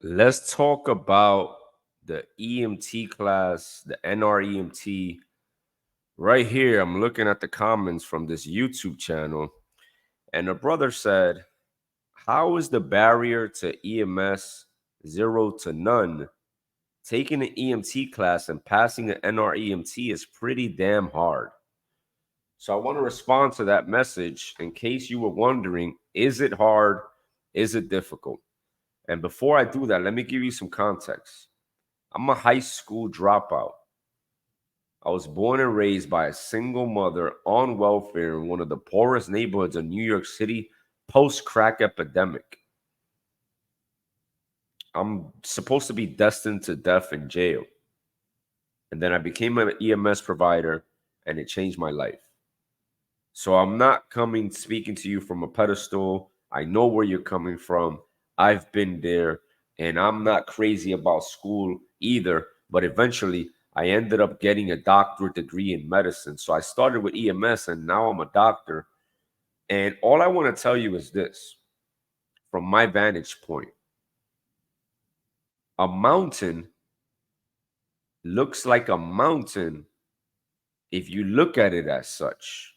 Let's talk about the EMT class, the NREMT. Right here, I'm looking at the comments from this YouTube channel, and a brother said, how is the barrier to EMS zero to none? Taking an EMT class and passing an NREMT is pretty damn hard. So I want to respond to that message in case you were wondering, is it hard? Is it difficult? And before I do that, let me give you some context. I'm a high school dropout. I was born and raised by a single mother on welfare in one of the poorest neighborhoods of New York City post-crack epidemic. I'm supposed to be destined to death in jail. And then I became an EMS provider and it changed my life. So I'm not coming speaking to you from a pedestal. I know where you're coming from. I've been there and I'm not crazy about school either. But eventually I ended up getting a doctorate degree in medicine. So I started with EMS and now I'm a doctor. And all I want to tell you is this from my vantage point. A mountain looks like a mountain if you look at it as such.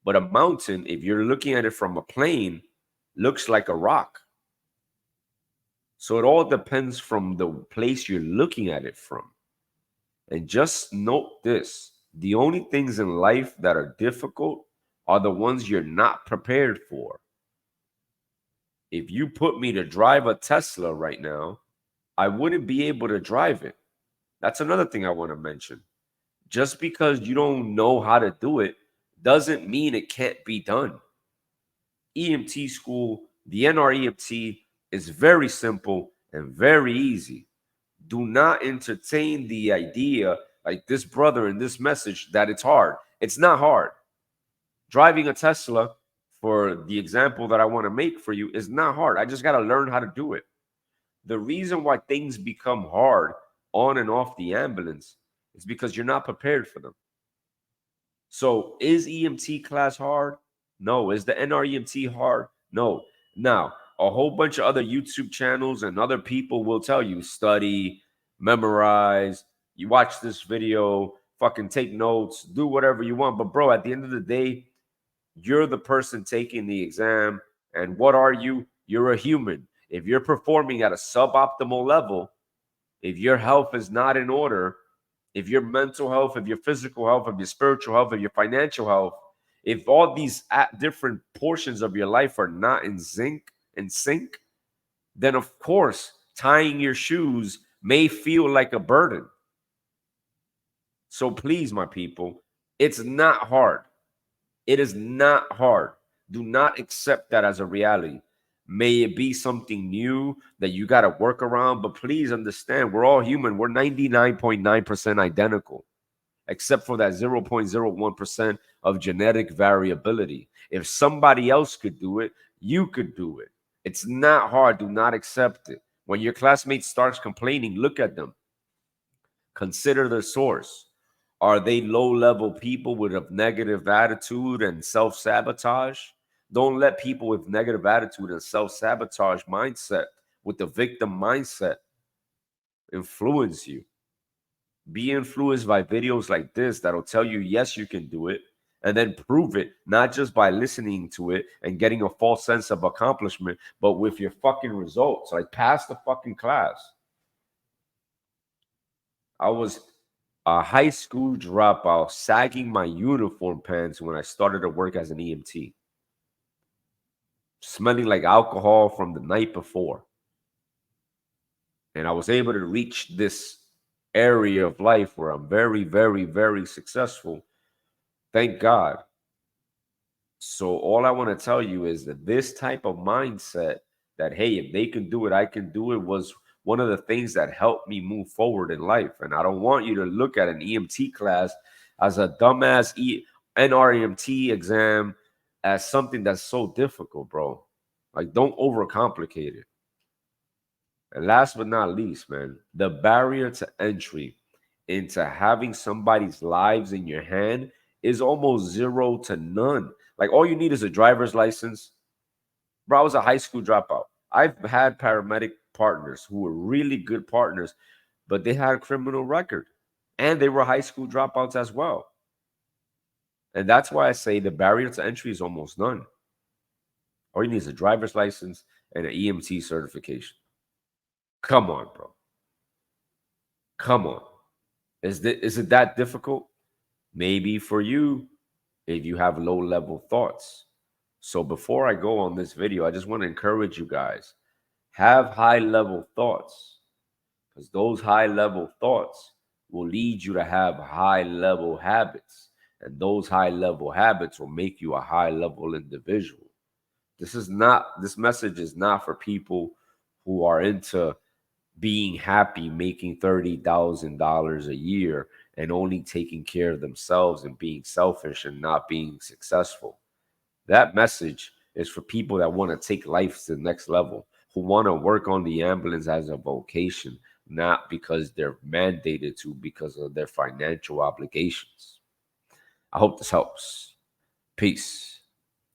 But a mountain, if you're looking at it from a plane, looks like a rock. So it all depends from the place you're looking at it from. And just note this, the only things in life that are difficult are the ones you're not prepared for. If you put me to drive a Tesla right now, I wouldn't be able to drive it. That's another thing I want to mention. Just because you don't know how to do it doesn't mean it can't be done. EMT school, the NREMT, is very simple and very easy. Do not entertain the idea, like this brother in this message, that it's hard. It's not hard. Driving a Tesla, for the example that I want to make for you, is not hard. I just got to learn how to do it. The reason why things become hard on and off the ambulance is because you're not prepared for them. So is EMT class hard? No. Is the NREMT hard? No. Now, a whole bunch of other YouTube channels and other people will tell you study, memorize, you watch this video, fucking take notes, do whatever you want. But bro, at the end of the day, you're the person taking the exam. And what are you? You're a human. If you're performing at a suboptimal level, if your health is not in order, if your mental health, if your physical health, if your spiritual health, if your financial health, if all these different portions of your life are not in sync, then of course tying your shoes may feel like a burden. So please, my people, it's not hard. It is not hard. Do not accept that as a reality. May it be something new that you got to work around, but please understand, we're all human. We're 99.9% identical, except for that 0.01% of genetic variability. If somebody else could do it, you could do it. It's not hard. Do not accept it. When your classmate starts complaining, look at them. Consider the source. Are they low-level people with a negative attitude and self-sabotage? Don't let people with negative attitude and self-sabotage mindset, with the victim mindset, influence you. Be influenced by videos like this that'll tell you, yes, you can do it, and then prove it, not just by listening to it and getting a false sense of accomplishment, but with your fucking results. Like, pass the fucking class. I was a high school dropout, sagging my uniform pants when I started to work as an EMT, smelling like alcohol from the night before. And I was able to reach this area of life where I'm very, very, very successful. Thank God. So all I want to tell you is that this type of mindset that, hey, if they can do it, I can do it, was one of the things that helped me move forward in life. And I don't want you to look at an EMT class as a dumbass NREMT exam as something that's so difficult, bro. Like, don't overcomplicate it. And last but not least, man, the barrier to entry into having somebody's lives in your hand is almost zero to none. Like, all you need is a driver's license. Bro, I was a high school dropout. I've had partners who were really good partners, but they had a criminal record and they were high school dropouts as well. And that's why I say the barrier to entry is almost none. All you need is a driver's license and an EMT certification. Come on, bro. Come on. Is it that difficult? Maybe for you, if you have low-level thoughts. So before I go on this video, I just want to encourage you guys, have high-level thoughts, because those high-level thoughts will lead you to have high-level habits, and those high-level habits will make you a high-level individual. This message is not for people who are into being happy, making $30,000 a year and only taking care of themselves and being selfish and not being successful. That message is for people that want to take life to the next level, who want to work on the ambulance as a vocation, not because they're mandated to because of their financial obligations. I hope this helps. Peace.